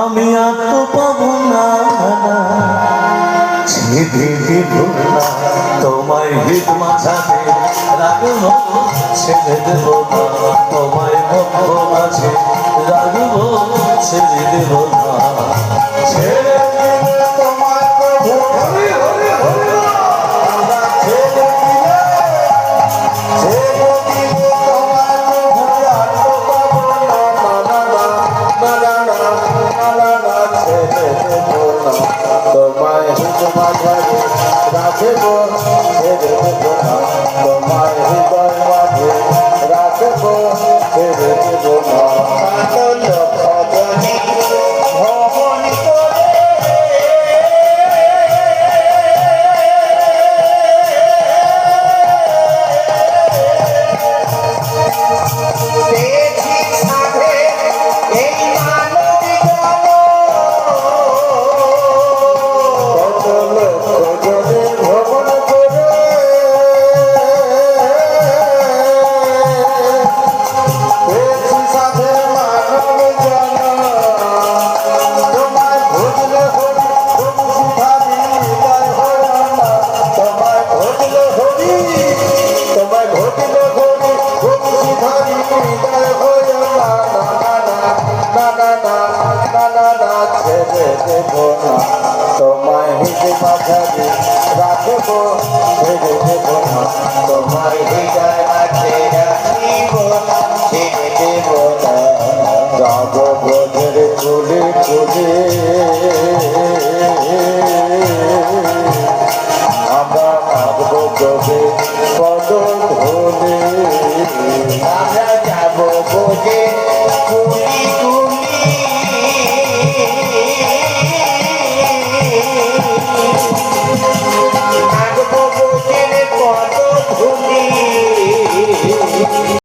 আমি আর তো পাবো না, ছেড়ে দেব না তোমায়, হিত মাঝাতে রাখবো, ছেড়ে দেব না তোমায়, মধ্য মাঝে রাখবো, ছেড়ে দেব না, ছেড়ে দিলে তোমায় প্রভু, হরি হরি হরি, ছেড়ে দিলে, ছেড়ে দিলে তোমায় প্রভু, আর তো পাবো না, না না না না না না না, ছেড়ে দেব না তোমায়, হিত মাঝাতে রাখবো, ছেড়ে দেব না তোমায়, হৃদয় মাঝে রাখবো, ছেড়ে দেব না। তোমায় হিতে মাঝারে রাখবো, ছেড়ে দেব না তোমায়, হৃদয় মাঝে রাখিব, ছেড়ে দেব না।